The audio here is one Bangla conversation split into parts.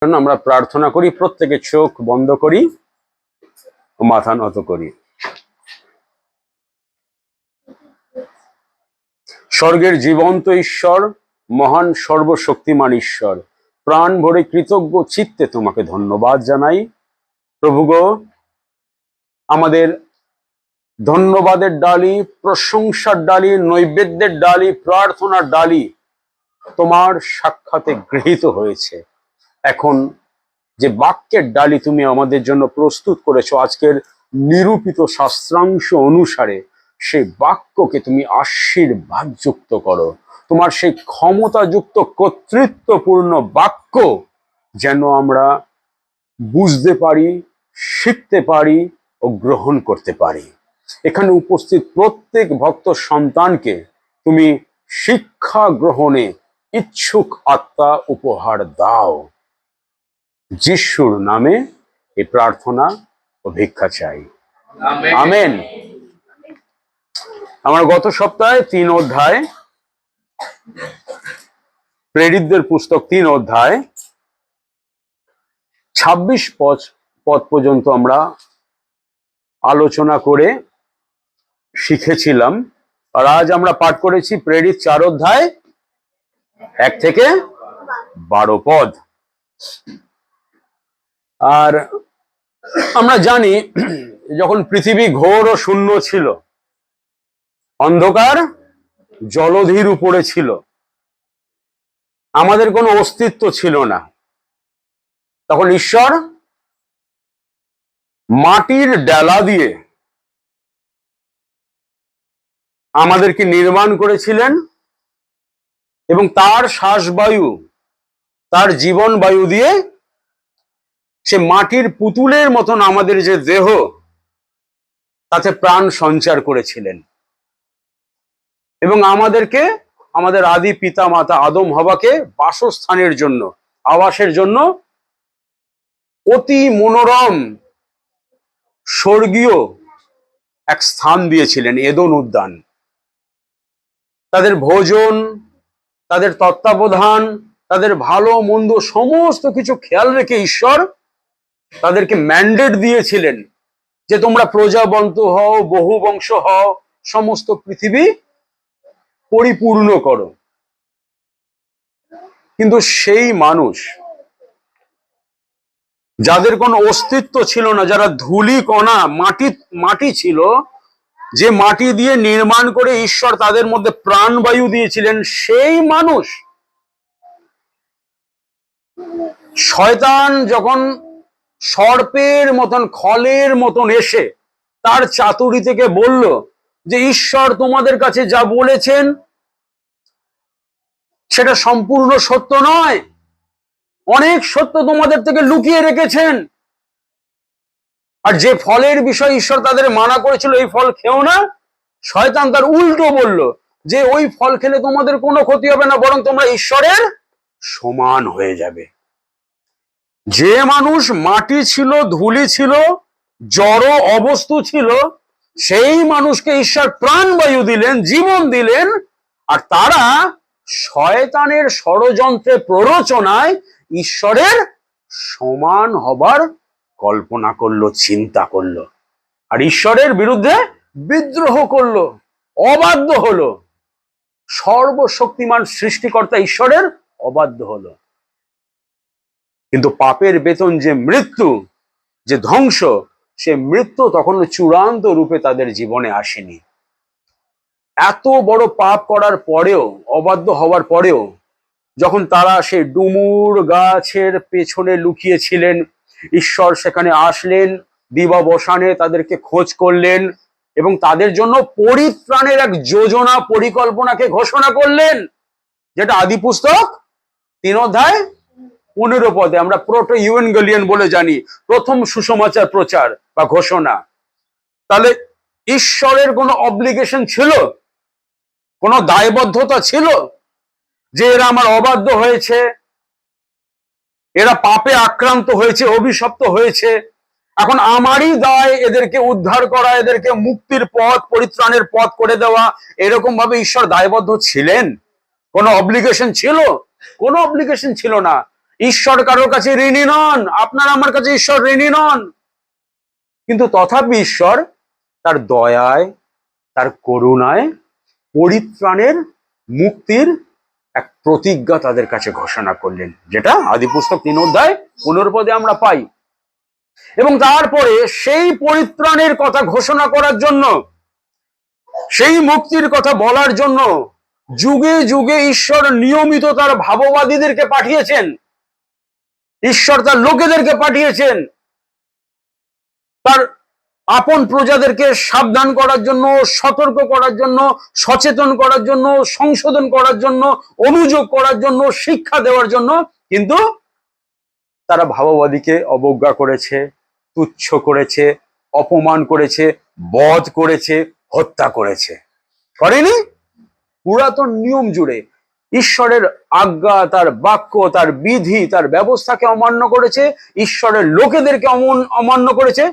আমরা প্রার্থনা করি, প্রত্যেকে চোখ বন্ধ করি, মাথা নত করি। স্বর্গের জীবন্ত ঈশ্বর, মহান সর্বশক্তিমান ঈশ্বর, প্রাণ ভরে কৃতজ্ঞ চিত্তে তোমাকে ধন্যবাদ জানাই। প্রভু গো, আমাদের ধন্যবাদের ডালি, প্রশংসার ডালি, নৈবেদ্যের ডালি, প্রার্থনার ডালি তোমার সাক্ষাতে গৃহীত হয়েছে। এখন যে বাক্যের ডালি তুমি আমাদের জন্য প্রস্তুত করেছো আজকের নিরূপিত শাস্ত্রাংশ অনুসারে, সেই বাক্যকে তুমি আশীর্বাদ যুক্ত করো। তোমার সেই ক্ষমতাযুক্ত কর্তৃত্বপূর্ণ বাক্য যেন আমরা বুঝতে পারি, শিখতে পারি ও গ্রহণ করতে পারি। এখানে উপস্থিত প্রত্যেক ভক্ত সন্তানকে তুমি শিক্ষা গ্রহণে ইচ্ছুক আত্মা উপহার দাও। যিশুর নামে এই প্রার্থনা ও ভিক্ষা চাই, আমেন। আমরা গত সপ্তাহে 3 অধ্যায়, প্রেরিতদের পুস্তক 3 অধ্যায় 26 পদ পর্যন্ত আমরা আলোচনা করে শিখেছিলাম। আর আজ আমরা পাঠ করেছি প্রেরিত 4 অধ্যায় 1 থেকে 12 পদ। আর আমরা জানি যখন পৃথিবী ঘোর ও শূন্য ছিল, অন্ধকার জলধির উপরে ছিল, আমাদের কোনো অস্তিত্ব ছিল না, তখন ঈশ্বর মাটির ডেলা দিয়ে আমাদেরকে নির্মাণ করেছিলেন এবং তার শ্বাসবায়ু, তার জীবন বায়ু দিয়ে সে মাটির পুতুলের মতন আমাদের যে দেহ, তাতে প্রাণ সঞ্চার করেছিলেন এবং আমাদেরকে, আমাদের আদি পিতা মাতা আদম হাওয়াকে বাসস্থানের জন্য, আবাসের জন্য অতি মনোরম স্বর্গীয় এক স্থান দিয়েছিলেন, এদন উদ্যান। তাদের ভোজন, তাদের তত্ত্বাবধান, তাদের ভালো মন্দ সমস্ত কিছু খেয়াল রেখে ঈশ্বর তাদেরকে ম্যান্ডেট দিয়েছিলেন যে তোমরা প্রজাবন্ত হও, বহু বংশ হও, সমস্ত পৃথিবী পরিপূর্ণ করো। কিন্তু সেই মানুষ যাদের কোনো অস্তিত্ব ছিল না, যারা ধুলি কণা, মাটি ছিল, যে মাটি দিয়ে নির্মাণ করে ঈশ্বর তাদের মধ্যে প্রাণবায়ু দিয়েছিলেন, সেই মানুষ, শয়তান যখন সর্পের মতন, খলের মতন এসে তার চাতুরি থেকে বলল যে ঈশ্বর তোমাদের কাছে যা বলেছেন সেটা সম্পূর্ণ সত্য নয়, অনেক সত্য তোমাদের থেকে লুকিয়ে রেখেছেন, আর যে ফলের বিষয় ঈশ্বর তাদের মানা করেছিল এই ফল খেও না, শয়তান তার উল্টো বলল যে ওই ফল খেলে তোমাদের কোনো ক্ষতি হবে না, বরং তোমরা ঈশ্বরের সমান হয়ে যাবে। যে মানুষ মাটি ছিল, ধুলি ছিল, জড় অবস্তু ছিল, সেই মানুষকে ঈশ্বর প্রাণবায়ু দিলেন, জীবন দিলেন, আর তারা শয়তানের ষড়যন্ত্রে, প্ররোচনায় ঈশ্বরের সমান হবার কল্পনা করলো, চিন্তা করলো, আর ঈশ্বরের বিরুদ্ধে বিদ্রোহ করলো, অবাধ্য হলো। সর্বশক্তিমান সৃষ্টিকর্তা ঈশ্বরের অবাধ্য হলো। কিন্তু পাপের বেতন যে মৃত্যু, যে ধ্বংস, সে মৃত্যু তখন চূড়ান্ত রূপে তাদের জীবনে আসেনি। এত বড় পাপ করার পরেও, অবাধ্য হওয়ার পরেও, যখন তারা সেই ডুমুর গাছের পেছনে লুকিয়েছিলেন, ঈশ্বর সেখানে আসলেন, দিবাবসানে তাদেরকে খোঁজ করলেন এবং তাদের জন্য পরিত্রাণের এক যোজনা, পরিকল্পনাকে ঘোষণা করলেন, যেটা আদি পুস্তক 3 অধ্যায় 15 পদে আমরা প্রোটো ইউএনগেলিয়ান বলে জানি, প্রথম সুসমাচার প্রচার বা ঘোষণা। তাহলে ঈশ্বরের কোনো অব্লিগেশন ছিল, কোনো দায়বদ্ধতা ছিল যে এরা আমার অবাধ্য হয়েছে, এরা পাপে আক্রান্ত হয়েছে, অভিশপ্ত হয়েছে, এখন আমারই দায় এদেরকে উদ্ধার করা, এদেরকে মুক্তির পথ, পরিত্রাণের পথ করে দেওয়া, এরকম ভাবে ঈশ্বর দায়বদ্ধ ছিলেন? কোনো অব্লিগেশন ছিল? কোনো অব্লিগেশন ছিল না। ঈশ্বর কারোর কাছে ঋণী নন, আপনার আমার কাছে ঈশ্বর ঋণী নন, কিন্তু তথাপি ঈশ্বর তার দয়ায়, তার করুণায় পরিত্রাণের, মুক্তির এক প্রতিজ্ঞা তাদের কাছে ঘোষণা করলেন, যেটা আদিপুস্তক 3 অধ্যায় 15 পদে আমরা পাই। এবং তারপরে সেই পরিত্রাণের কথা ঘোষণা করার জন্য, সেই মুক্তির কথা বলার জন্য যুগে যুগে ঈশ্বর নিয়মিত তার ভাববাদীদেরকে পাঠিয়েছেন, ঈশ্বর তার লোকেদেরকে পাঠিয়েছেন, তার আপন প্রজাদেরকে সাবধান করার জন্য, সতর্ক করার জন্য, সচেতন করার জন্য, সংশোধন করার জন্য, অনুযোগ করার জন্য, শিক্ষা দেওয়ার জন্য। কিন্তু তারা ভাববাদীকে অবজ্ঞা করেছে, তুচ্ছ করেছে, অপমান করেছে, বধ করেছে, হত্যা করেছে। করেনি? পুরাতন নিয়ম জুড়ে ঈশ্বরের আজ্ঞা, তার বাক্য, তার বিধি, তার ব্যবস্থাকে অমান্য করেছে, ঈশ্বরের লোকেদেরকে অমান্য করেছে,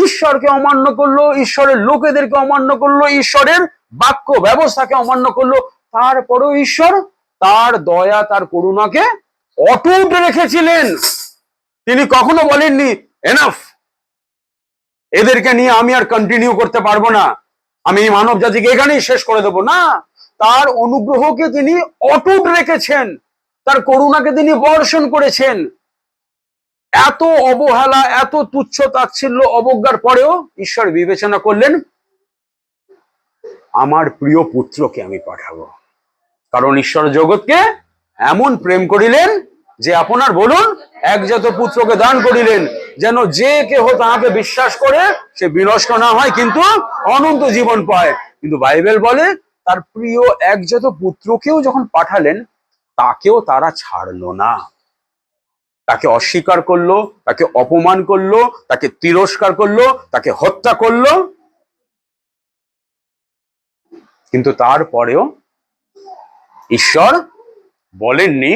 ঈশ্বরকে অমান্য করলো, ঈশ্বরের লোকেদেরকে অমান্য করলো, ঈশ্বরের বাক্য ব্যবস্থাকে অমান্য করলো। তারপরেও ঈশ্বর তার দয়া, তার করুণাকে অটুট রেখেছিলেন। তিনি কখনো বলেননি এনাফ, এদেরকে নিয়ে আমি আর কন্টিনিউ করতে পারবো না, আমি মানব জাতিকে এখানেই শেষ করে দেবো না। তার অনুগ্রহকে তিনি অটুট রেখেছেন, তার করুণাকে তিনি বর্ষণ করেছেন। এত অবহেলা, এত তুচ্ছ তাচ্ছিল্য, অবজ্ঞার পরেও ঈশ্বর বিবেচনা করলেন আমার প্রিয় পুত্রকে আমি পাঠাবো। কারণ ঈশ্বর জগৎকে এমন প্রেম করিলেন যে আপনার বলুন একজাত পুত্রকে দান করিলেন, যেন যে কেহ তাহাকে বিশ্বাস করে সে বিনষ্ট না হয় কিন্তু অনন্ত জীবন পায়। কিন্তু বাইবেল বলে তার প্রিয় একজাত পুত্রকেও যখন পাঠালেন, তাকেও তারা ছাড়লো না, তাকে অস্বীকার করলো, তাকে অপমান করলো, তাকে তিরস্কার করলো, তাকে হত্যা করলো। কিন্তু তারপরেও ঈশ্বর বলেননি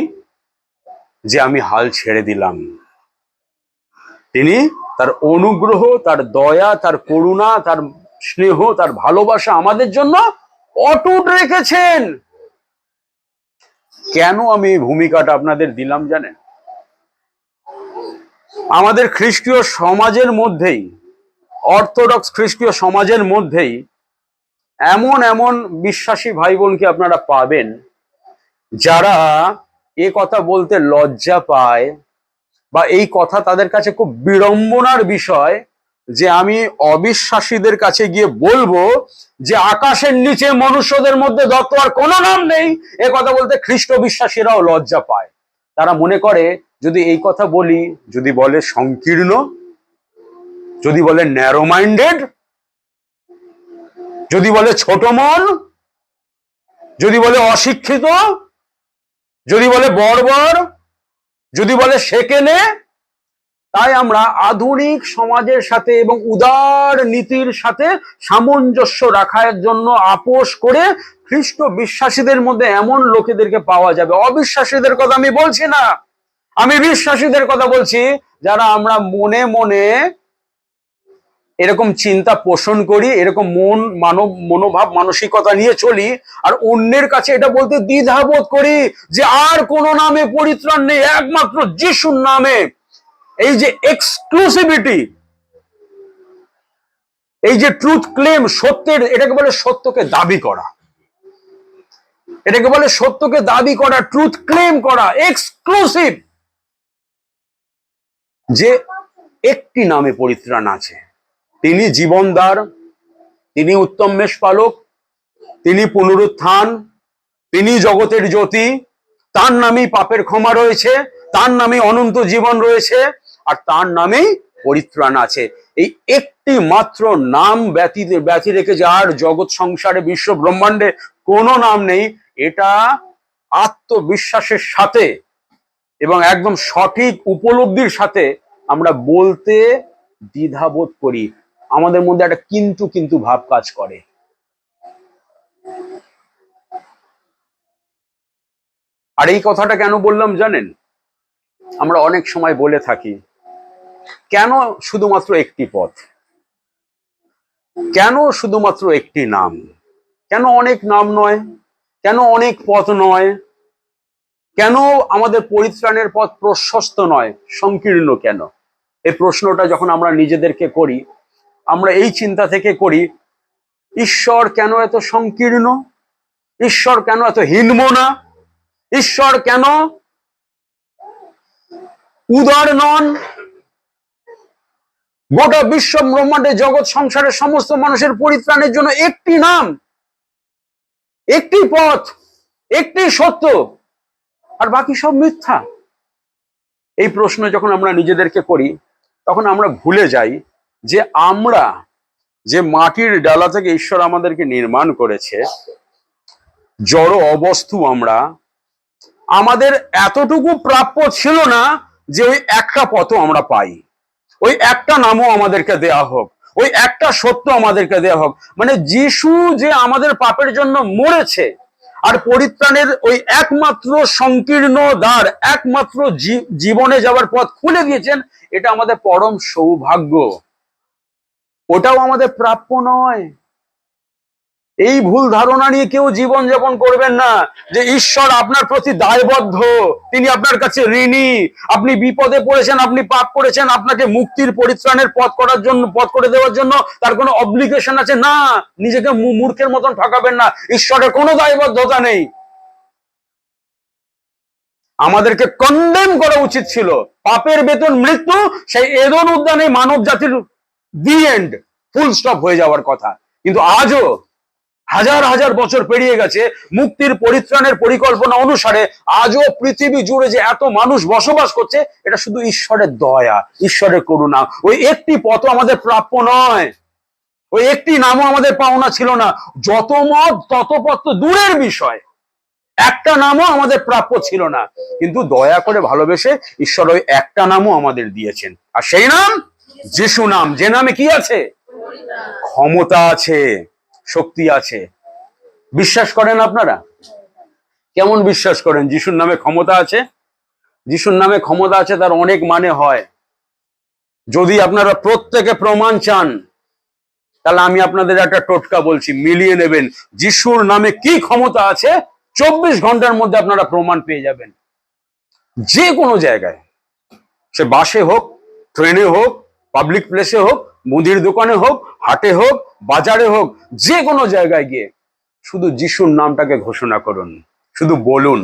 যে আমি হাল ছেড়ে দিলাম। তিনি তার অনুগ্রহ, তার দয়া, তার করুণা, তার স্নেহ, তার ভালোবাসা আমাদের জন্য অটুট রেখেছেন। কেন আমি এই ভূমিকাটা আপনাদের দিলাম জানেন? আমাদের খ্রিস্টীয় সমাজের মধ্যেই, অর্থোডক্স খ্রিস্টীয় সমাজের মধ্যেই এমন এমন বিশ্বাসী ভাই বোনকে আপনারা পাবেন যারা এ কথা বলতে লজ্জা পায়, বা এই কথা তাদের কাছে খুব বিড়ম্বনার বিষয় যে আমি অবিশ্বাসীদের কাছে গিয়ে বলবো যে আকাশের নিচে মনুষ্যদের মধ্যে দত্ত আর কোনো নাম নেই। এ কথা বলতে খ্রিস্ট বিশ্বাসীরাও লজ্জা পায়। তারা মনে করে যদি এই কথা বলি, যদি বলে সংকীর্ণ, যদি বলে ন্যারো মাইন্ডেড, যদি বলে ছোট মন, যদি বলে অশিক্ষিত, যদি বলে বর্বর, যদি বলে সেকেলে, তাই আমরা আধুনিক সমাজের সাথে এবং উদার নীতির সাথে সামঞ্জস্য রাখার জন্য আপোষ করে খ্রিস্ট বিশ্বাসীদের মধ্যে এমন লোকেদেরকে পাওয়া যাবে। অবিশ্বাসীদের কথা আমি বলছি না, আমি বিশ্বাসীদের কথা বলছি, যারা আমরা মনে মনে এরকম চিন্তা পোষণ করি, এরকম মনোভাব মানসিকতা নিয়ে চলি, আর অন্যের কাছে এটা বলতে দ্বিধাবোধ করি যে আর কোনো নামে পরিত্রাণ নেই, একমাত্র যিশুর নামে। এই যে এক্সক্লুসিভিটি, এই যে ট্রুথ ক্লেম, সত্যের, এটাকে বলে সত্যকে দাবি করা, এটাকে বলে সত্যকে দাবি করা, ট্রুথ ক্লেম করা, এক্সক্লুসিভ। যে একটি নামে পরিত্রাণ আছে, তিনি জীবনদার, তিনি উত্তম মেষপালক, তিনি পুনরুত্থান, তিনি জগতের জ্যোতি, তার নামেই পাপের ক্ষমা রয়েছে, তার নামে অনন্ত জীবন রয়েছে, আর তার নামেই পরিত্রাণ আছে। এই একটি মাত্র নাম ব্যতি রেখে যার জগৎ সংসারে, বিশ্ব ব্রহ্মাণ্ডে কোনো নাম নেই, এটা আত্মবিশ্বাসের সাথে এবং একদম সঠিক উপলব্ধির সাথে আমরা বলতে দ্বিধাবোধ করি। আমাদের মধ্যে একটা কিন্তু কিন্তু ভাব কাজ করে। আর এই কথাটা কেন বললাম জানেন? আমরা অনেক সময় বলে থাকি কেন শুধুমাত্র একটি পথ, কেন শুধুমাত্র একটি নাম, কেন অনেক নাম নয়, কেন অনেক পথ নয়? কেন আমাদের পরিত্রাণের পথ প্রশস্ত নয়, সংকীর্ণ কেন? এই প্রশ্নটা যখন আমরা নিজেদেরকে করি, আমরা এই চিন্তা থেকে করি, ঈশ্বর কেন এত সংকীর্ণ? ঈশ্বর কেন এত হীনমনা? ঈশ্বর কেন উদার নন? গোটা বিশ্ব ব্রহ্মাণ্ডে জগৎ সংসারের সমস্ত মানুষের পরিত্রাণের জন্য একটি নাম, একটি পথ, একটি সত্য, আর বাকি সব মিথ্যা। এই প্রশ্ন যখন আমরা নিজেদেরকে করি, তখন আমরা ভুলে যাই যে আমরা যে মাটির ডালা থেকে ঈশ্বর আমাদেরকে নির্মাণ করেছে, জড় অবস্তু আমরা, আমাদের এতটুকু প্রাপ্য ছিল না যে ওই একটা পথও আমরা পাই, ওই একটা নামও আমাদেরকে দেয়া হোক, ওই একটা সত্য আমাদেরকে দেয়া হোক। মানে যিশু যে আমাদের পাপের জন্য মরেছে আর পরিত্রাণের ওই একমাত্র সংকীর্ণ দ্বার, একমাত্র জীবনে যাওয়ার পথ খুলে দিয়েছেন, এটা আমাদের পরম সৌভাগ্য। ওটাও আমাদের প্রাপ্য নয়। এই ভুল ধারণা নিয়ে কেউ জীবন যাপন করবেন না যে ঈশ্বর আপনার প্রতি দায়বদ্ধ, তিনি আপনার কাছে ঋণী, আপনি বিপদে পড়েছেন, আপনি পাপ করেছেন, আপনাকে মুক্তির পরিত্রাণের পথ করার জন্য, পথ করে দেওয়ার জন্য তার কোনো অব্লিগেশন আছে না। নিজেকে মূর্খের মতন ঠকাবেন না, ঈশ্বরের কোনো দায়বদ্ধতা নেই। আমাদেরকে কন্ডেম করা উচিত ছিল। পাপের বেতন মৃত্যু, সেই এদন উদ্যানে মানব জাতির দি এন্ড, ফুল স্টপ হয়ে যাওয়ার কথা। কিন্তু আজও হাজার হাজার বছর পেরিয়ে গেছে, মুক্তির পরিত্রাণের পরিকল্পনা অনুসারে আজও পৃথিবী জুড়ে যে এত মানুষ বসবাস করছে, এটা শুধু ঈশ্বরের দয়া, ঈশ্বরের করুণা। ওই একটি পথ আমাদের প্রাপ্য নয়, ওই একটি নামও আমাদের পাওনা ছিল না। যত মত তত পথ তো দূরের বিষয়, একটা নামও আমাদের প্রাপ্য ছিল না। কিন্তু দয়া করে ভালোবেসে ঈশ্বর ওই একটা নামও আমাদের দিয়েছেন, আর সেই নাম যিশু নাম। যে নামে কি আছে? ক্ষমতা আছে, শক্তি আছে। বিশ্বাস করেন আপনারা? কেমন বিশ্বাস করেন যিশুর নামে ক্ষমতা আছে? যিশুর নামে ক্ষমতা আছে তার অনেক মানে হয়। যদি আপনারা প্রত্যেকে প্রমাণ চান, তাহলে আমি আপনাদের একটা টোটকা বলছি, মিলিয়ে নেবেন। যিশুর নামে কি ক্ষমতা আছে 24 ঘন্টার মধ্যে আপনারা প্রমাণ পেয়ে যাবেন। যে কোনো জায়গায়, সে বাসে হোক, ট্রেনে হোক, পাবলিক প্লেসে হোক, মুদির দোকানে হোক, হাটে হোক, বাজারে হোক, যে কোনো জায়গায় গিয়ে শুধু যিশুর নামটাকে ঘোষণা করুন, শুধু বলুন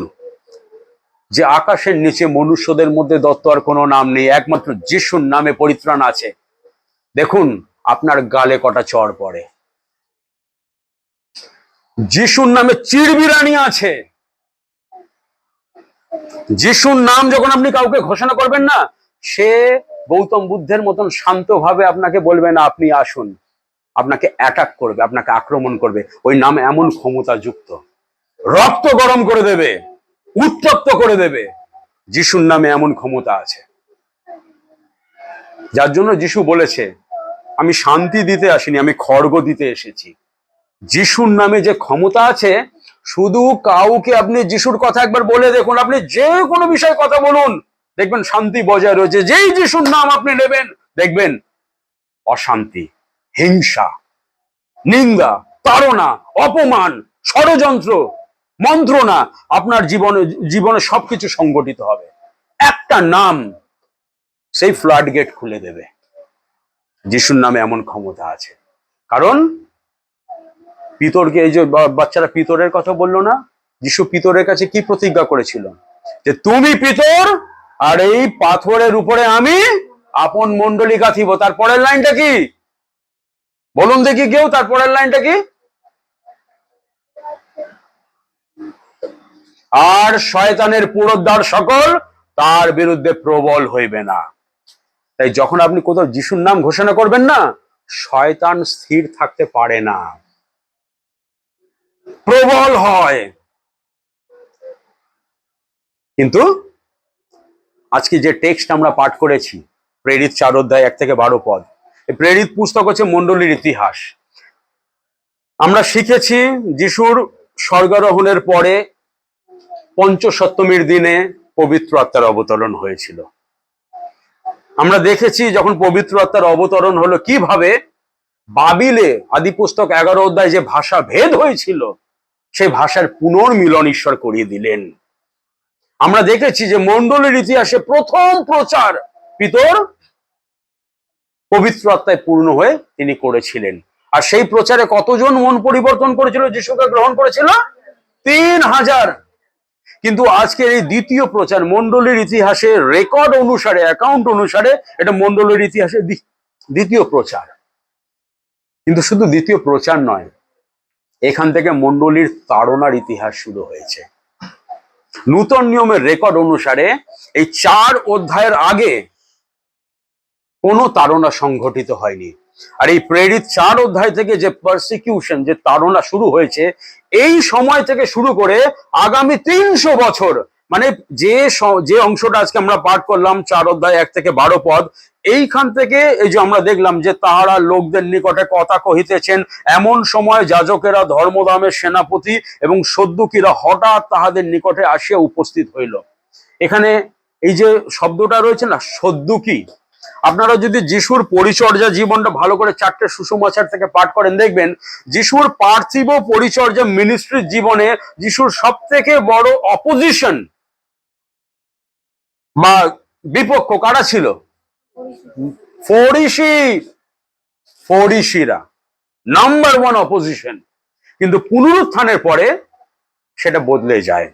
যে আকাশের নিচে মনুষ্যদের মধ্যে দত্ত আর কোনো নাম নেই, একমাত্র যিশুর নামে পরিত্রাণ আছে। দেখুন আপনার গালে কটা চড় পড়ে। যিশুর নামে চিরবিরানি আছে। যিশুর নাম যখন আপনি কাউকে ঘোষণা করবেন না, সে গৌতম বুদ্ধের মতন শান্তভাবে আপনাকে বলবে না আপনি আসুন, আপনাকে অ্যাটাক করবে, আপনাকে আক্রমণ করবে। ওই নাম এমন ক্ষমতা যুক্ত, রক্ত গরম করে দেবে, উত্তপ্ত করে দেবে। যিশুর নামে এমন ক্ষমতা আছে, যার জন্য যিশু বলেছে আমি শান্তি দিতে আসিনি, আমি খড়গ দিতে এসেছি। যিশুর নামে যে ক্ষমতা আছে, শুধু কাউকে আপনি যিশুর কথা একবার বলে দেখুন, আপনি যে কোনো বিষয়ে কথা বলুন, দেখবেন শান্তি বজায় রয়েছে। যেই যিশুর নাম আপনি নেবেন, দেখবেন অশান্তি, হিংসা, নিন্দা, তাড়না, অপমান, ষড়যন্ত্র, মন্ত্রণা আপনার জীবনে সবকিছু সংগঠিত হবে। একটা নাম সেই ফ্লাড গেট খুলে দেবে। যিশুর নামে এমন ক্ষমতা আছে। কারণ পিতরকে, এই যে বাচ্চারা পিতরের কথা বললো না, যিশু পিতরের কাছে কি প্রতিজ্ঞা করেছিল? যে তুমি পিতর, আর এই পাথরের উপরে আমি আপন মণ্ডলী গাঁথিব। তার পরের লাইনটা কি বলুন দেখি কেউ? তার পরের লাইনটা কি? আর শয়তানের পুরোদ্ধার সকল তার বিরুদ্ধে প্রবল হইবে না। তাই যখন আপনি কোথাও যিশুর নাম ঘোষণা করবেন না, শয়তান স্থির থাকতে পারে না, প্রবল হয়। কিন্তু আজকে যে টেক্সট আমরা পাঠ করেছি, প্রেরিত 4 অধ্যায় 1 থেকে 12 পদ, এই প্রেরিত পুস্তক হচ্ছে মণ্ডলীর ইতিহাস। আমরা শিখেছি যিশুর স্বর্গারোহণের পরে পঞ্চসপ্তমীর দিনে পবিত্র আত্মার অবতরণ হয়েছিল। আমরা দেখেছি যখন পবিত্র আত্মার অবতরণ হলো, কিভাবে বাবিলে আদিপুস্তক 11 অধ্যায় যে ভাষা ভেদ হয়েছিল, সেই ভাষার পুনর্মিলন ঈশ্বর করিয়ে দিলেন। আমরা দেখেছি যে মণ্ডলীর ইতিহাসে প্রথম প্রচার পিতর পবিত্র আত্মায় পূর্ণ হয়ে তিনি করেছিলেন। আর সেই প্রচারে কতজন মন পরিবর্তন করেছিল, যিশুকে গ্রহণ করেছিল? 3000। কিন্তু আজকের এই দ্বিতীয় প্রচার মণ্ডলীর ইতিহাসে রেকর্ড অনুসারে, অ্যাকাউন্ট অনুসারে এটা মণ্ডলীর ইতিহাসে দ্বিতীয় প্রচার। কিন্তু শুধু দ্বিতীয় প্রচার নয়, এখান থেকে মণ্ডলীর তাড়নার ইতিহাস শুরু হয়েছে। নূতন নিয়মের রেকর্ড অনুসারে এই 4 অধ্যায়ের আগে কোনো তাড়না সংঘটিত হয়নি। আর এই প্রেরিত 4 অধ্যায় থেকে যে পারসিকিউশন, যে তাড়না শুরু হয়েছে, এই সময় থেকে শুরু করে আগামী 300 বছর, মানে যে অংশটা আজকে আমরা পাঠ করলাম 4 অধ্যায় 1 থেকে 12 পদ, এইখান থেকে এই যে আমরা দেখলাম যে তাহারা লোকদের নিকটে কথা কহিতেছেন, এমন সময় যাজকেরা, ধর্মদামের সেনাপতি এবং সদ্দুকীরা হঠাৎ তাহাদের নিকটে আসিয়া উপস্থিত হইল। এখানে এই যে শব্দটা রয়েছে না, সদ্দুকী, আপনারা যদি যিশুর পরিচর্যা জীবনটা ভালো করে 4টে সুসমাচার থেকে পাঠ করেন, দেখবেন যিশুর পার্থিব পরিচর্যা মিনিস্ট্রির জীবনে যিশুর সব থেকে বড় অপোজিশন বা বিপক্ষ কারা ছিল? ফরিসিরা নাম্বার 1 অপোজিশন। কিন্তু পুনরুত্থানের পরে সেটা বদলে যায়।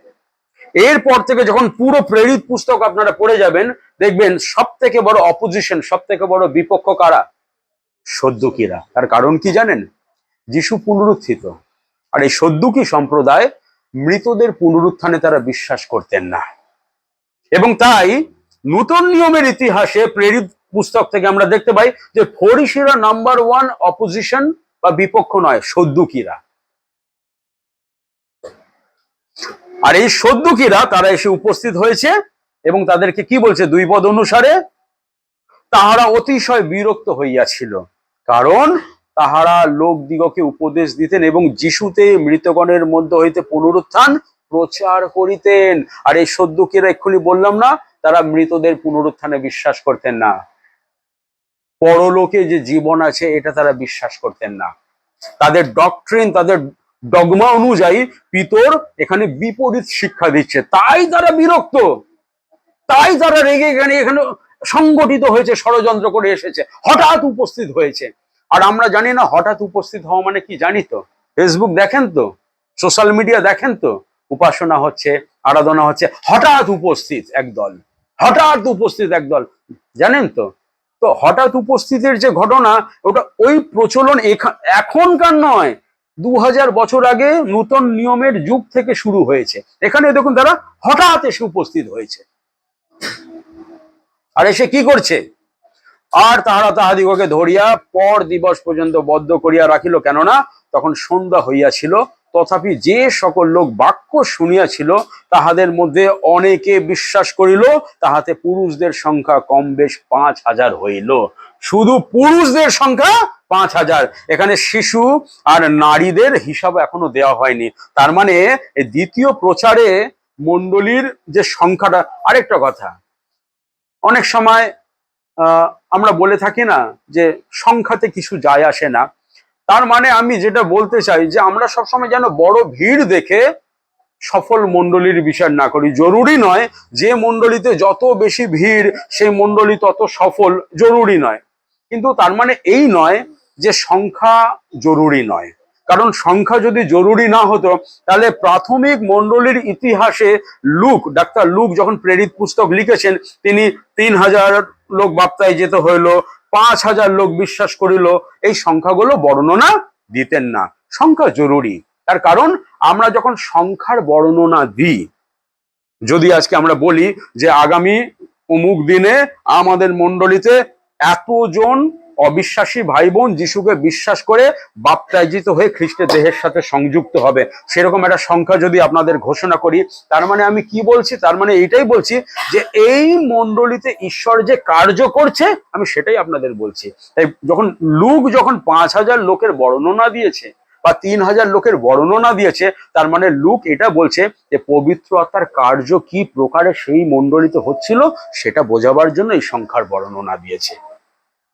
এরপর থেকে যখন পুরো প্রেরিত পুস্তক আপনারা পড়ে যাবেন, দেখবেন সব থেকে বড় অপোজিশন, সব থেকে বড় বিপক্ষ কারা? সদ্দুকীরা। তার কারণ কি জানেন? যিশু পুনরুত্থিত, আর এই সদ্দুকী সম্প্রদায় মৃতদের পুনরুত্থানে তারা বিশ্বাস করতেন না। এবং তাই নূতন নিয়মের ইতিহাসে প্রেরিত পুস্তক থেকে আমরা দেখতে পাই যে ফরিসিরা নাম্বার 1 অপোজিশন বা বিপক্ষ নয়, সদ্দুকীরা। আর এই সদ্দুকীরা তারা এসে উপস্থিত হয়েছে এবং তাদেরকে কি বলছে? 2 পদ অনুসারে, তাহারা অতিশয় বিরক্ত হইয়াছিল, কারণ তাহারা লোকদিগকে উপদেশ দিতেন এবং যিশুতে মৃতগণের মধ্য হইতে পুনরুত্থান প্রচার করিতেন। আর এই সদ্দুকীরা এক্ষুনি বললাম না, তারা মৃতদের পুনরুত্থানে বিশ্বাস করতেন না। পরলোকে যে জীবন আছে এটা তারা বিশ্বাস করতেন না। তাদের ডক্ট্রিন, তাদের ডগমা অনুযায়ী পিতর এখানে বিপরীত শিক্ষা দিচ্ছে, তাই তারা বিরক্ত, তাই তারা রেগে এখানে সংগঠিত হয়েছে, ষড়যন্ত্র করে এসেছে, হঠাৎ উপস্থিত হয়েছে। আর আমরা জানি না হঠাৎ উপস্থিত হওয়া মানে কি, জানি তো? ফেসবুক দেখেন তো, সোশ্যাল মিডিয়া দেখেন তো, উপাসনা হচ্ছে, আরাধনা হচ্ছে, হঠাৎ উপস্থিত একদল, হঠাৎ উপস্থিত একদল, জানেন তো? তো হঠাৎ উপস্থিতের যে ঘটনা, ওটা ওই প্রচলন এখনকার নয়, 2000 বছর আগে নূতন নিয়মের যুগ থেকে শুরু হয়েছে। এখানে দেখুন তারা হঠাৎ এসে উপস্থিত হয়েছে। আর এসে কি করছে? আর তাহারা তাহাদিগকে ধরিয়া পর দিবস পর্যন্ত বদ্ধ করিয়া রাখিল, কেননা তখন সন্ধ্যা হইয়াছিল। তথাপি যে সকল লোক বাক্য শুনিয়াছিল তাহাদের মধ্যে অনেকে বিশ্বাস করিল, তাহাতে পুরুষদের সংখ্যা কম বেশ 5000 হইল। শুধু পুরুষদের সংখ্যা 5000। এখানে শিশু আর নারীদের হিসাব এখনো দেওয়া হয়নি। তার মানে দ্বিতীয় প্রচারে মণ্ডলীর যে সংখ্যাটা, আরেকটা কথা, অনেক সময় আমরা বলে থাকি না যে সংখ্যাতে কিছু যায় আসে না। তার মানে আমি যেটা বলতে চাই যে আমরা সবসময় যেন বড় ভিড় দেখে সফল মণ্ডলীর বিচার না করি। জরুরি নয় যে মণ্ডলীতে যত বেশি ভিড় সেই মণ্ডলী তত সফল, জরুরি নয়। কিন্তু তার মানে এই নয় যে সংখ্যা জরুরি নয়। কারণ সংখ্যা যদি জরুরি না হতো তাহলে প্রাথমিক মণ্ডলীর ইতিহাসে ডাক্তার লুক যখন প্রেরিত পুস্তক লিখেছেন, তিনি 3000 লোক বাপ্তাইজিত হইল, 5000 লোক বিশ্বাস করিল, এই সংখ্যাগুলো বর্ণনা দিতেন না। সংখ্যা জরুরি। তার কারণ আমরা যখন সংখ্যার বর্ণনা দিই, যদি আজকে আমরা বলি যে আগামী অমুক দিনে আমাদের মণ্ডলীতে এতজন অবিশ্বাসী ভাই বোন যিশুকে বিশ্বাস করে বাপ্তাইজিত হয়ে খ্রিস্টের দেহের সাথে সংযুক্ত হবে, সেরকম একটা সংখ্যা যদি আপনাদের ঘোষণা করি, তার মানে আমি কি বলছি? তার মানে এইটাই বলছি যে এই মণ্ডলীতে ঈশ্বর যে কার্য করছে আমি সেটাই আপনাদের বলছি। তাই যখন 5000 লোকের বর্ণনা দিয়েছে বা 3000 লোকের বর্ণনা দিয়েছে, তার মানে লুক এটা বলছে যে পবিত্র আত্মার কার্য কি প্রকারে সেই মণ্ডলীতে হচ্ছিল সেটা বোঝাবার জন্য এই সংখ্যার বর্ণনা দিয়েছে।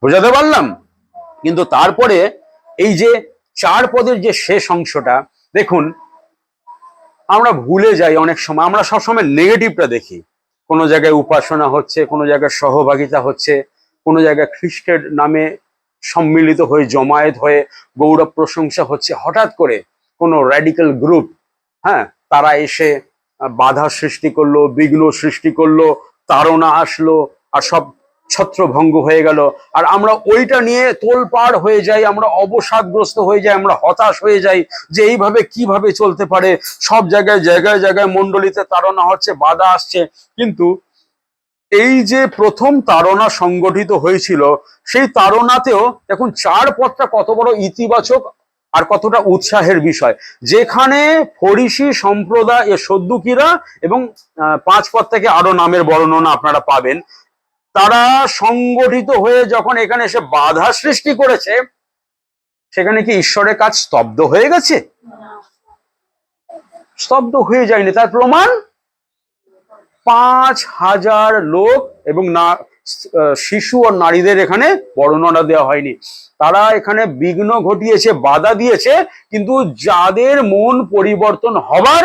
বোঝাতে পারলাম? কিন্তু তারপরে এই যে 4 পদের যে শেষ অংশটা দেখুন, আমরা ভুলে যাই অনেক সময়, আমরা সবসময় নেগেটিভটা দেখি। কোনো জায়গায় উপাসনা হচ্ছে, কোনো জায়গায় সহভাগিতা হচ্ছে, কোনো জায়গায় খ্রিস্টের নামে সম্মিলিত হয়ে জমায়েত হয়ে গৌরব প্রশংসা হচ্ছে, হঠাৎ করে কোনো র্যাডিক্যাল গ্রুপ, হ্যাঁ, তারা এসে বাধা সৃষ্টি করলো, বিঘ্ন সৃষ্টি করলো, তাড়না আসলো, আর সব ছত্রভঙ্গ হয়ে গেল। আর আমরা ওইটা নিয়ে তোলপাড় হয়ে যাই, আমরা অবসাদগ্রস্ত হয়ে যাই, আমরা হতাশ হয়ে যাই যে এইভাবে কিভাবে চলতে পারে। সব জায়গায় জায়গায় জায়গায় মণ্ডলীতে তাড়না হচ্ছে, বাধা আসছে। কিন্তু এই যে প্রথম তাড়না সংগঠিত হয়েছিল, সেই তাড়নাতেও দেখুন চার পথটা কত বড় ইতিবাচক আর কতটা উৎসাহের বিষয়। যেখানে ফরিসি সম্প্রদায় সদ্দুকিরা এবং পাঁচ পথ থেকে আরো নামের বর্ণনা আপনারা পাবেন, তারা সংগঠিত হয়ে যখন এখানে এসে বাধা সৃষ্টি করেছে, সেখানে কি ঈশ্বরের কাজ স্তব্ধ হয়ে গেছে? স্তব্ধ হয়ে যায়নি। তার প্রমাণ 5,000 লোক, এবং না শিশু আর নারীদের এখানে বর্ণনা দেওয়া হয়নি। তারা এখানে বিঘ্ন ঘটিয়েছে, বাধা দিয়েছে, কিন্তু যাদের মন পরিবর্তন হবার,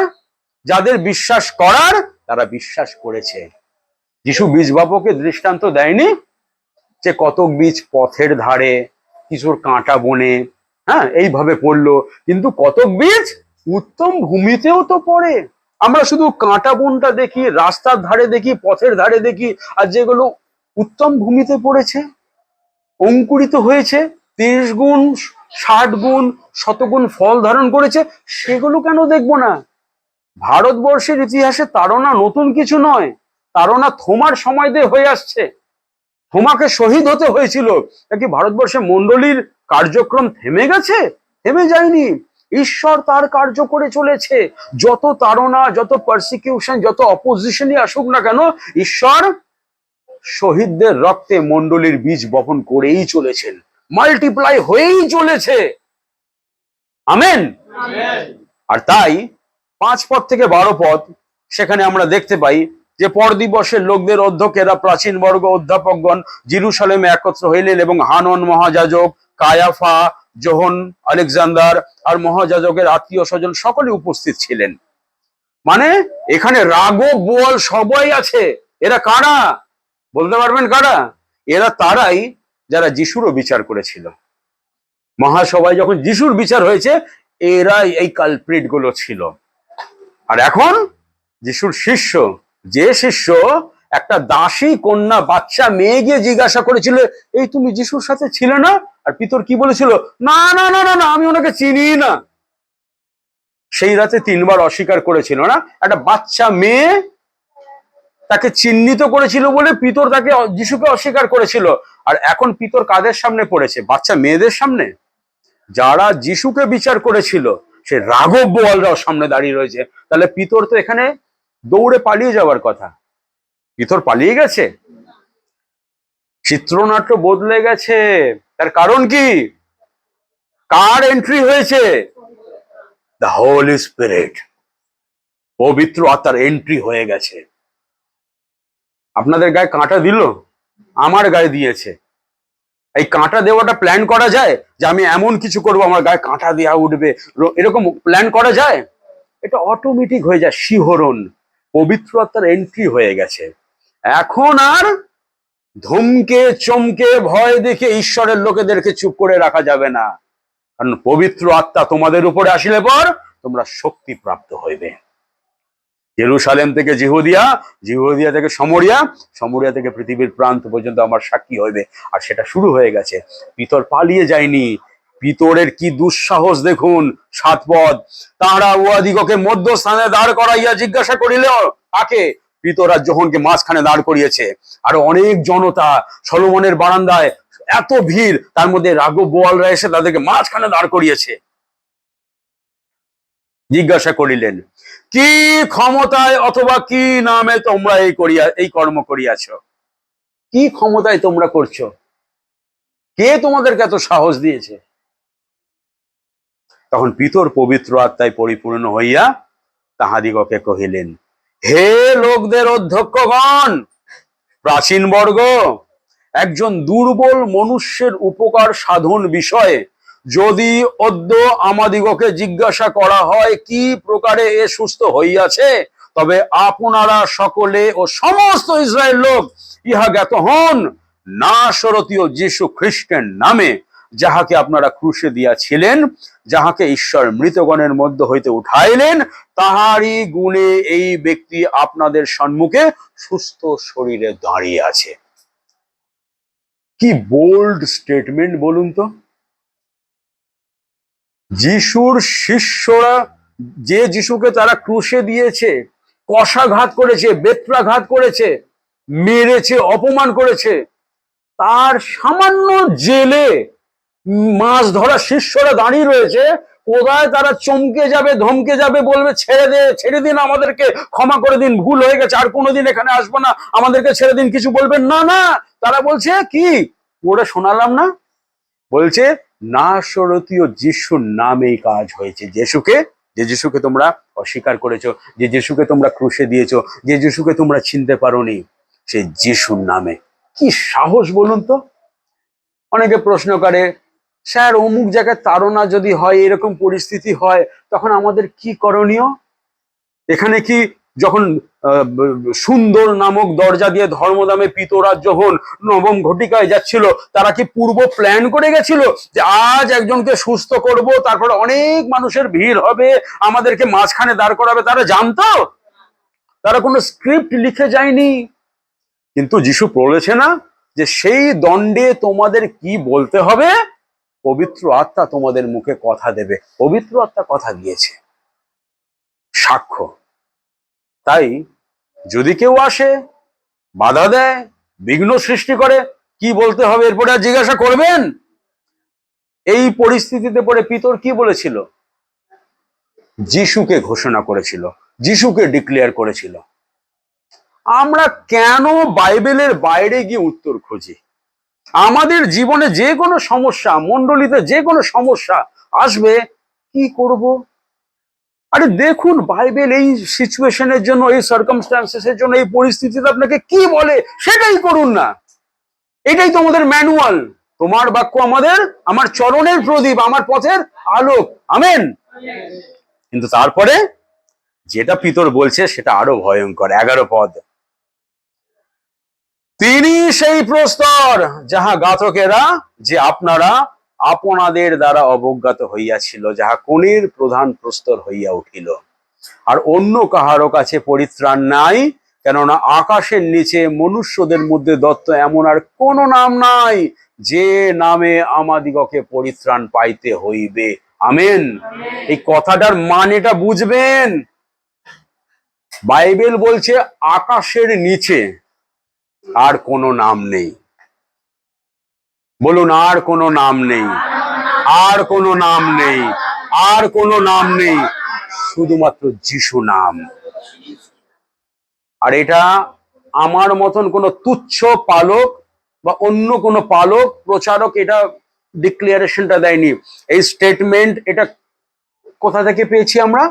যাদের বিশ্বাস করার, তারা বিশ্বাস করেছে। যিশু বীজ বাপকে দৃষ্টান্ত দেয়নি যে কতক বীজ পথের ধারে, কিছুর কাঁটা বনে, হ্যাঁ, এইভাবে পড়লো, কিন্তু কতক বীজ উত্তম ভূমিতেও তো পড়ে। আমরা শুধু কাঁটা বনটা দেখি, রাস্তার ধারে দেখি, পথের ধারে দেখি, আর যেগুলো উত্তম ভূমিতে পড়েছে, অঙ্কুরিত হয়েছে, 30 গুণ 60 গুণ 100 গুণ ফল ধারণ করেছে, সেগুলো কেন দেখবো না? ভারতবর্ষের ইতিহাসে তাড়না নতুন কিছু নয়। তাড়না থোমার সময় দিয়ে হয়ে আসছে। থোমাকে শহীদ হতে হয়েছিল। নাকি ভারতবর্ষে মণ্ডলীর কার্যক্রম থেমে গেছে? থেমে যায়নি। ঈশ্বর তার কার্য করে চলেছে। যত তাড়না, যত পারসিকিউশন, যত অপোজিশনই আসুক না কেন, ঈশ্বর শহীদদের রক্তে মণ্ডলীর বীজ বপন করেই চলেছেন, মাল্টিপ্লাই হয়েই চলেছে। আমেন। আর তাই 5 পদ থেকে 12 পদ, সেখানে আমরা দেখতে পাই যে পর দিবসের লোকদের অধ্যক্ষেরা, প্রাচীন বর্গ, অধ্যাপকগণ জেরুসালেমে একত্র হইলেন, এবং হানন মহাযাজক, কায়াফা, যোহন, আলেকজান্ডার আর মহাযাজকের আত্মীয় স্বজন সকলে উপস্থিত ছিলেন। মানে এখানে রাগব, বোয়াল সবাই আছে। এরা কারা? বলতে পারবেন কারা? এরা তারাই যারা যিশুরও বিচার করেছিল। মহাসভায় যখন যিশুর বিচার হয়েছে, এরাই এই কালপ্রিট গুলো ছিল। আর এখন যিশুর শিষ্য, যে শিষ্য একটা দাসী কন্যা, বাচ্চা মেয়ে গিয়ে জিজ্ঞাসা করেছিল, এই তুমি যিশুর সাথে ছিলে না? আর পিতর কি বলেছিল? না না না না না, আমি ওনাকে চিনি না। সেই রাতে 3 বার অস্বীকার করেছিল না? একটা বাচ্চা মেয়ে তাকে চিহ্নিত করেছিল বলে পিতর তাকে, যিশুকে অস্বীকার করেছিল। আর এখন পিতর কাদের সামনে পড়েছে? বাচ্চা মেয়েদের সামনে। যারা যিশুকে বিচার করেছিল, সে রাঘব বোয়ালরাও সামনে দাঁড়িয়ে রয়েছে। তাহলে পিতর তো এখানে দৌড়ে পালিয়ে যাওয়ার কথা। পিতর পালিয়ে গেছে? চিত্রনাট্য বদলে গেছে। তার কারণ কি? কার এন্ট্রি হয়েছে? দ্য হোলি স্পিরিট, পবিত্র আত্মার এন্ট্রি হয়ে গেছে। আপনাদের গায়ে কাঁটা দিল? আমার গায়ে দিয়েছে। এই কাঁটা দেওয়াটা প্ল্যান করা যায় যে আমি এমন কিছু করব আমার গায়ে কাঁটা দেওয়া উঠবে, এরকম প্ল্যান করা যায়? এটা অটোমেটিক হয়ে যায়, শিহরণ। পবিত্র আত্মার এন্ট্রি হয়ে গেছে। এখন আর ধমকে চমকে ভয় দেখে ঈশ্বরের লোকেদেরকে চুপ করে রাখা যাবে না। কারণ পবিত্র আত্মা তোমাদের উপরে আসিলে পর তোমরা শক্তি প্রাপ্ত হইবে। জেরুসালেম থেকে জিহুদিয়া, জিহুদিয়া থেকে সমরিয়া, সমরিয়া থেকে পৃথিবীর প্রান্ত পর্যন্ত আমার সাক্ষী হইবে। আর সেটা শুরু হয়ে গেছে। পিতর পালিয়ে যায়নি। পিতরের কি দুঃসাহস দেখুন। 7 পদ, তাঁরা উহাদিগকে মধ্যস্থানে দাঁড় করাইয়া জিজ্ঞাসা করিল, কাকে? পিতর আর যোহনকে মাঝখানে দাঁড় করিয়েছে। আর অনেক জনতা, সলোমনের বারান্দায় এত ভিড়, তার মধ্যে রাঘব বোয়ালরা এসে তাদেরকে মাঝখানে দাঁড় করিয়েছে। জিজ্ঞাসা করিলেন, কি ক্ষমতায় অথবা কি নামে তোমরা এই কর্ম করিয়াছ? কি ক্ষমতায় তোমরা করছো? কে তোমাদেরকে এত সাহস দিয়েছে? তখন পিতর পবিত্র আত্মায় পরিপূর্ণ হইয়া তাহাদিগকে কহিলেন, হে লোকদের অধ্যক্ষগণ, প্রাচীন বর্গ, একজন দুর্বল মনুষ্যের উপকার সাধন বিষয়ে যদি অদ্য আমাদিগকে জিজ্ঞাসা করা হয় কি প্রকারে এ সুস্থ হইয়াছে, তবে আপনারা সকলে ও সমস্ত ইসরায়েল লোক ইহা জ্ঞাত হন, নাসরতীয় যীশু খ্রিস্টের নামে, যাহাকে আপনারা ক্রুশে দিয়াছিলেন, যাহাকে ঈশ্বর মৃতগণের মধ্য হইতে উঠাইলেন, তাহারই গুণে এই ব্যক্তি আপনাদের সম্মুখে সুস্থ শরীরে দাঁড়িয়ে আছে। কি বোল্ড স্টেটমেন্ট বলুন তো। যিশুর শিষ্যরা, যে যিশুকে তারা ক্রুশে দিয়েছে, কষাঘাত করেছে, বেত্রাঘাত করেছে, মেরেছে, অপমান করেছে, তার সামান্য জেলে মাছ ধরা শিষ্যরা দাঁড়িয়ে রয়েছে, কোথায় তারা চমকে যাবে, ধমকে যাবে, বলবে ছেড়ে দিন, আমাদেরকে ক্ষমা করে দিন, ভুল হয়ে গেছে, আর কোনোদিন এখানে আসবো না, আমাদেরকে ছেড়ে দিন, কিছু বলবেন না। না, তারা বলছে কি, ওরা শোনালাম না, বলছে নাসরতীয় যিশুর নামেই কাজ হয়েছে। যে যিশুকে তোমরা অস্বীকার করেছো, যে যিশুকে তোমরা ক্রুশে দিয়েছো, যে যিশুকে তোমরা চিনতে পারোনি, সেই যিশুর নামে। কি সাহস বলুন তো। অনেকে প্রশ্ন করে, স্যার অমুক জায়গায় তাড়না যদি হয়, এরকম পরিস্থিতি হয়, তখন আমাদের কি করণীয়? এখানে কি যখন সুন্দর নামক দরজা দিয়ে ধর্মদামে পিতরাজ যখন নবম ঘটিকায় যাচ্ছিল, তারা কি পূর্ব প্ল্যান করে গেছিল যে আজ একজনকে সুস্থ করব, তারপরে অনেক মানুষের ভিড় হবে, আমাদেরকে মাঝখানে দাঁড় করাবে? তারা জানতো? তারা কোনো স্ক্রিপ্ট লিখে যায়নি। কিন্তু যিশু বলেছে না যে সেই দণ্ডে তোমাদের কি বলতে হবে? পবিত্র আত্মা তোমাদের মুখে কথা দেবে। পবিত্র আত্মা কথা দিয়েছে, সাক্ষ্য। তাই যদি কেউ আসে, বাধা দেয়, বিঘ্ন সৃষ্টি করে, কি বলতে হবে এরপরে আর জিজ্ঞাসা করবেন? এই পরিস্থিতিতে পড়ে পিতর কি বলেছিল? যিশুকে ঘোষণা করেছিল, যিশুকে ডিক্লেয়ার করেছিল। আমরা কেন বাইবেলের বাইরে গিয়ে উত্তর খুঁজি? আমাদের জীবনে যে কোনো সমস্যা, মণ্ডলীতে যে কোনো সমস্যা আসবে, কি করব? আরে দেখুন, বাইবেল এই সিচুয়েশনের জন্য, এই সার্কামস্ট্যান্সেসের জন্য, এই পরিস্থিতিতে আপনাকে কি বলে সেটাই করুন না। এটাই তো আমাদের ম্যানুয়াল। তোমার বাক্য আমার চরণের প্রদীপ, আমার পথের আলোক। আমেন। কিন্তু তারপরে যেটা পিতর বলছে সেটা আরো ভয়ঙ্কর। 11 পদ, তিনি সেই প্রস্তর যাহা ঘাতকেরা, যে আপনারা আপনাদের দ্বারা অবজ্ঞাত হইয়াছিল, যাহা কোণের প্রধান প্রস্তর হইয়া উঠিল। আর অন্য কাহারও কাছে পরিত্রাণ নাই, কেননা আকাশের নিচে মনুষ্যদের মধ্যে দত্ত এমন আর কোন নাম নাই, যে নামে আমাদিগকে পরিত্রাণ পাইতে হইবে। আমেন। এই কথাটার মানেটা বুঝবেন। বাইবেল বলছে আকাশের নিচে আর কোনো নাম নেই। বলুন, আর কোনো নাম নেই, আর কোনো নাম নেই, আর কোনো নাম নেই, শুধুমাত্র যিশু নাম। আর এটা আমার মতন কোনো তুচ্ছ পালক বা অন্য কোনো পালক, প্রচারক এটা ডিক্লারেশনটা দেয়নি। এই স্টেটমেন্ট এটা কোথা থেকে পেয়েছি আমরা?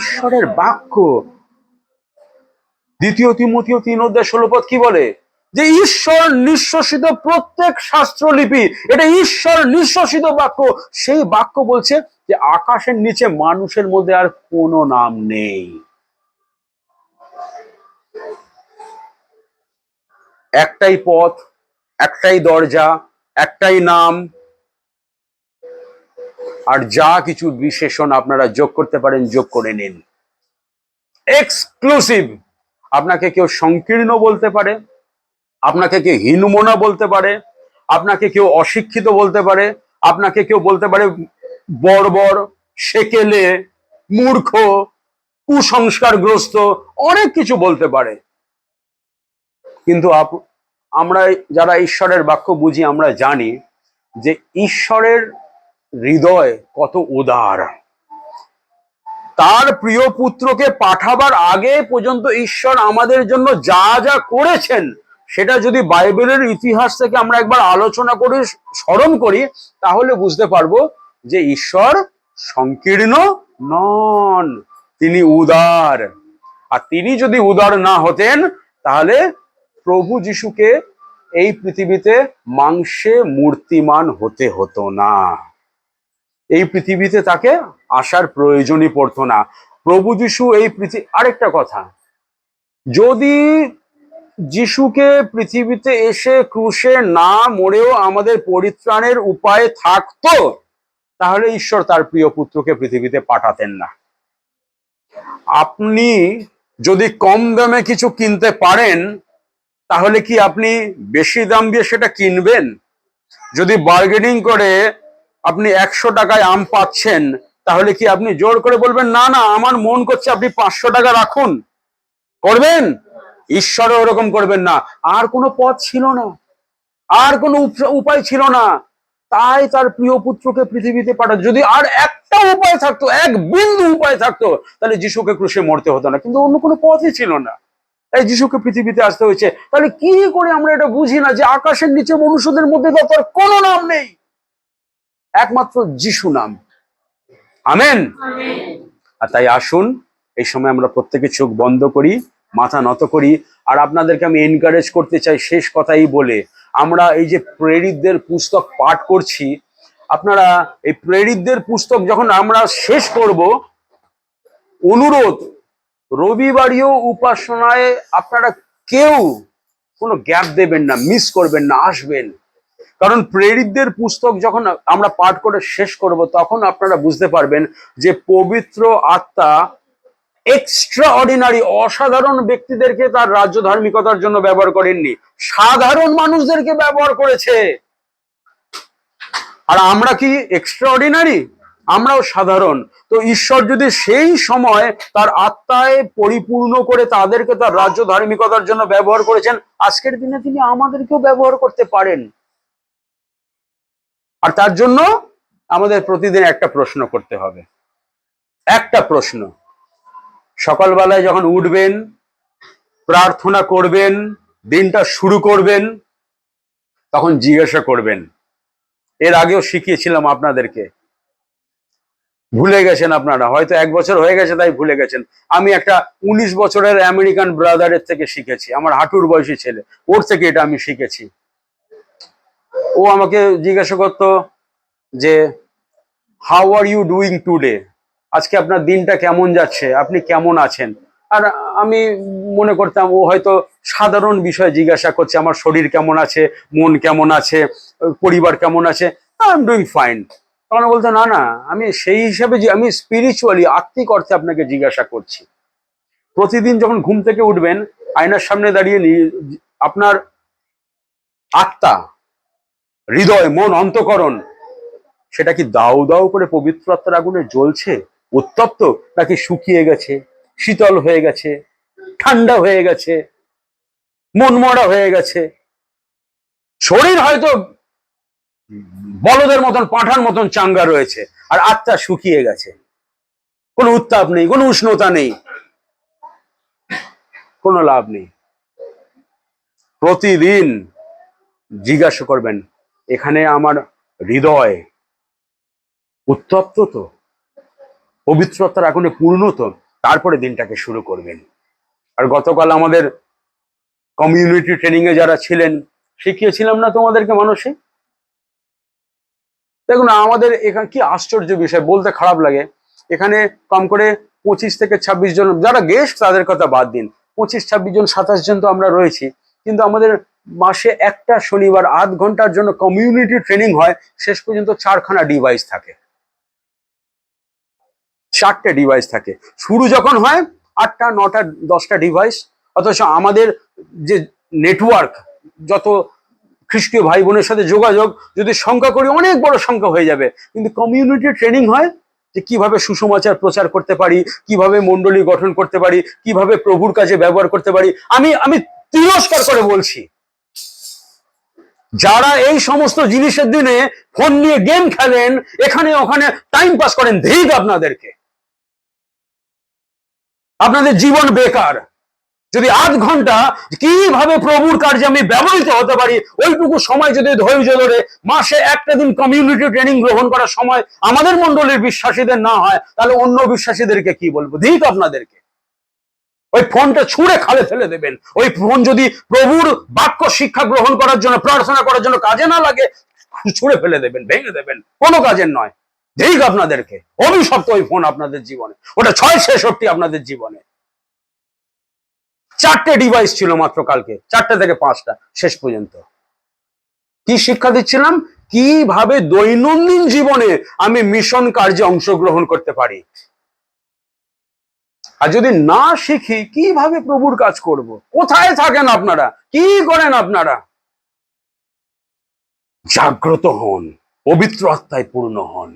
ঈশ্বরের বাক্য। 2 তিমথিও 3:16 কি বলে? যে ঈশ্বর নিঃশ্বসিত প্রত্যেক শাস্ত্রলিপি, এটা ঈশ্বর নিঃশ্বসিত বাক্য। সেই বাক্য বলছে যে আকাশের নিচে মানুষের মধ্যে আর কোনো নাম নেই। একটাই পথ, একটাই দরজা, একটাই নাম। আর যা কিছু বিশেষণ আপনারা যোগ করতে পারেন, যোগ করে নিন। এক্সক্লুসিভ। আপনাকে কেউ সংকীর্ণ বলতে পারে, আপনাকে কেউ হীনমনা বলতে পারে, আপনাকে কেউ অশিক্ষিত বলতে পারে, আপনাকে কেউ বলতে পারে বর্বর, সেকেলে, মূর্খ, কুসংস্কারগ্রস্ত, অনেক কিছু বলতে পারে। কিন্তু আমরা যারা ঈশ্বরের বাক্য বুঝি, আমরা জানি যে ঈশ্বরের হৃদয় কত উদার। তার প্রিয় পুত্রকে পাঠাবার আগে পর্যন্ত ঈশ্বর আমাদের জন্য যা যা করেছেন, সেটা যদি বাইবেলের ইতিহাস থেকে আমরা একবার আলোচনা করি, স্মরণ করি, তাহলে বুঝতে পারবো যে ঈশ্বর সংকীর্ণ নন, তিনি উদার। আর তিনি যদি উদার না হতেন, তাহলে প্রভু যিশুকে এই পৃথিবীতে মাংসে মূর্তিমান হতে হতো না। এই পৃথিবীতে তাকে আসার প্রয়োজনই পড়তো না। প্রভু যিশু এই পৃথিবী, আরেকটা কথা, যদি যিশুকে পৃথিবীতে এসে ক্রুশে না মরেও আমাদের পরিত্রাণের উপায় থাকতো, তাহলে ঈশ্বর তার প্রিয় পুত্রকে পৃথিবীতে পাঠাতেন না। আপনি যদি কম দামে কিছু কিনতে পারেন, তাহলে কি আপনি বেশি দাম দিয়ে সেটা কিনবেন? যদি বার্গেনিং করে আপনি 100 টাকায় আম পাচ্ছেন, তাহলে কি আপনি জোর করে বলবেন না না আমার মন করছে আপনি 500 টাকা রাখুন? করবেন? ঈশ্বরও ওরকম করবেন না। আর কোনো পথ ছিল না, আর কোনো উপায় ছিল না, তাই তার প্রিয় পুত্রকে পৃথিবীতে পাঠাত। যদি আর একটা উপায় থাকতো, এক বিন্দু উপায় থাকতো, তাহলে যিশুকে ক্রুশে মরতে হতো না, কিন্তু অন্য কোনো পথই ছিল না, তাই যিশুকে পৃথিবীতে আসতে হয়েছে। তাহলে কি করে আমরা এটা বুঝি না যে আকাশের নিচে মনুষ্যদের মধ্যে তার কোনো নাম নেই, একমাত্র যিশু নাম। আমেন। আর তাই আসুন এই সময় আমরা প্রত্যেকে চোখ বন্ধ করি, মাথা নত করি। আর আপনাদেরকে আমি এনকারেজ করতে চাই শেষ কথাই বলে, আমরা এই যে প্রেরিতদের পুস্তক পাঠ করছি, আপনারা এই প্রেরিতদের পুস্তক যখন আমরা শেষ করব, অনুরোধ, রবিবারীয় উপাসনায় আপনারা কেউ কোনো গ্যাপ দেবেন না, মিস করবেন না, আসবেন। কারণ প্রেরিতদের পুস্তক যখন আমরা পাঠ করে শেষ করব, তখন আপনারা বুঝতে পারবেন যে পবিত্র আত্মা এক্সট্রা অর্ডিনারি, অসাধারণ ব্যক্তিদেরকে তার রাজ্য ধার্মিকতার জন্য ব্যবহার করেননি, সাধারণ মানুষদেরকে ব্যবহার করেছে। আর আমরা কি এক্সট্রা অর্ডিনারি? আমরাও সাধারণ। তো ঈশ্বর যদি সেই সময় তার আত্মায় পরিপূর্ণ করে তাদেরকে তার রাজ্য ধার্মিকতার জন্য ব্যবহার করেছেন, আজকের দিনে তিনি আমাদেরকেও ব্যবহার করতে পারেন। আর তার জন্য আমাদের প্রতিদিন একটা প্রশ্ন করতে হবে, একটা প্রশ্ন। সকালবেলায় যখন উঠবেন, প্রার্থনা করবেন, দিনটা শুরু করবেন, তখন জিজ্ঞাসা করবেন, এর আগেও শিখিয়েছিলাম আপনাদেরকে, ভুলে গেছেন আপনারা, হয়তো 1 বছর হয়ে গেছে তাই ভুলে গেছেন। আমি একটা 19 বছরের আমেরিকান ব্রাদারের থেকে শিখেছি, আমার হাঁটুর বয়সী ছেলে, ওর থেকে এটা আমি শিখেছি। ও আমাকে জিজ্ঞাসা করতো যে how are you doing today, আজকে আপনার দিনটা কেমন যাচ্ছে, আপনি কেমন আছেন? আর আমি মনে করতাম ও হয়তো সাধারণ বিষয় জিজ্ঞাসা করছে, আমার শরীর কেমন আছে, মন কেমন আছে, পরিবার কেমন আছে, আই এম ডুইং ফাইন। তখন বলতো না না, আমি সেই হিসাবে আমি স্পিরিচুয়ালি, আত্মিক অর্থে আপনাকে জিজ্ঞাসা করছি। প্রতিদিন যখন ঘুম থেকে উঠবেন, আয়নার সামনে দাঁড়িয়ে আপনার আত্মা, হৃদয়, মন, অন্তঃকরণ, সেটা কি দাউ দাউ করে পবিত্র আত্মার আগুনে জ্বলছে, উত্তপ্ত, নাকি শুকিয়ে গেছে, শীতল হয়ে গেছে, ঠান্ডা হয়ে গেছে, মনমরা হয়ে গেছে? শরীর হয়তো বলদের মতন, পাঁঠার মতন চাঙ্গা রয়েছে, আর আত্মা শুকিয়ে গেছে, কোনো উত্তাপ নেই, কোনো উষ্ণতা নেই, কোনো লাভ নেই। প্রতিদিন জিজ্ঞাসা করবেন, এখানে আমার হৃদয় উত্তপ্ত তো, পবিত্রতার আগুনে পূর্ণ তো? তারপরে দিনটাকে শুরু করবেন। আর গতকাল আমাদের কমিউনিটি ট্রেনিং এ যারা ছিলেন, শিখিয়েছিলাম না তোমাদেরকে মানসিক? দেখুন আমাদের এখানে কি আশ্চর্য বিষয়, বলতে খারাপ লাগে, এখানে কম করে 25 থেকে 26 জন, যারা গেস্ট তাদের কথা বাদ দিন, 25, 26 জন, 27 জন তো আমরা রয়েছি। কিন্তু আমাদের মাসে একটা শনিবার আধ ঘন্টার জন্য কমিউনিটি ট্রেনিং হয়, শেষ পর্যন্ত 4খানা ডিভাইস থাকে, 4টে ডিভাইস থাকে। শুরু যখন হয় 8টা, 9টা, 10টা ডিভাইস, অথচ আমাদের যে নেটওয়ার্ক, যত খ্রিস্টীয় ভাই বোনের সাথে যোগাযোগ, যদি সংখ্যা করি অনেক বড় সংখ্যা হয়ে যাবে। কিন্তু কমিউনিটি ট্রেনিং হয় যে কিভাবে সুসমাচার প্রচার করতে পারি, কিভাবে মণ্ডলী গঠন করতে পারি, কিভাবে প্রভুর কাজে ব্যবহার করতে পারি। আমি তিরস্কার করে বলছি, যারা এই সমস্ত জিনিসের দিনে ফোন নিয়ে গেম খেলেন, এখানে ওখানে টাইম পাস করেন, ধিক আপনাদেরকে, আপনাদের জীবন বেকার। যদি আধ ঘন্টা কিভাবে প্রভুর কার্যে আমি ব্যবহৃত হতে পারি, ওইটুকু সময় যদি ধৈর্য ধরে মাসে একটা দিন কমিউনিটি ট্রেনিং গ্রহণ করার সময় আমাদের মণ্ডলীর বিশ্বাসীদের না হয়, তাহলে অন্য বিশ্বাসীদেরকে কি বলবো? ধিক আপনাদেরকে। ওই ফোনটা ছুঁড়ে খালে ফেলে দেবেন। ওই ফোন যদি প্রভুর বাক্য শিক্ষা গ্রহণ করার জন্য, প্রার্থনা করার জন্য কাজে না লাগে, ছুঁড়ে ফেলে দেবেন, ভেঙে দেবেন, কোনো কাজের নয়। ঠিক আপনাদেরকে অভিশপ্ত ওই ফোন আপনাদের জীবনে, ওটা 666 আপনাদের জীবনে। 4টে ডিভাইস ছিল মাত্র কালকে, 4টে থেকে 5টা শেষ পর্যন্ত। কি শিক্ষা দিচ্ছিলাম? কিভাবে দৈনন্দিন জীবনে আমি মিশন কার্যে অংশগ্রহণ করতে পারি। আর যদি না শিখি কিভাবে প্রভুর কাজ করব? কোথায় থাকেন আপনারা? কি করেন আপনারা? জাগ্রত হন, পবিত্র আত্মায় পূর্ণ হন,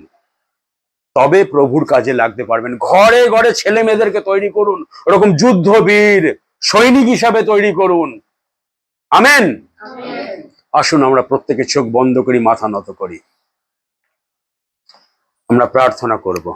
তবে প্রভুর কাজে লাগতে পারবেন। ঘরে ঘরে ছেলে মেয়েদেরকে তৈরি করুন, ওরকম যুদ্ধবীর সৈনিক হিসাবে তৈরি করুন। আমেন। আসুন আমরা প্রত্যেকে চোখ বন্ধ করি, মাথা নত করি, আমরা প্রার্থনা করব।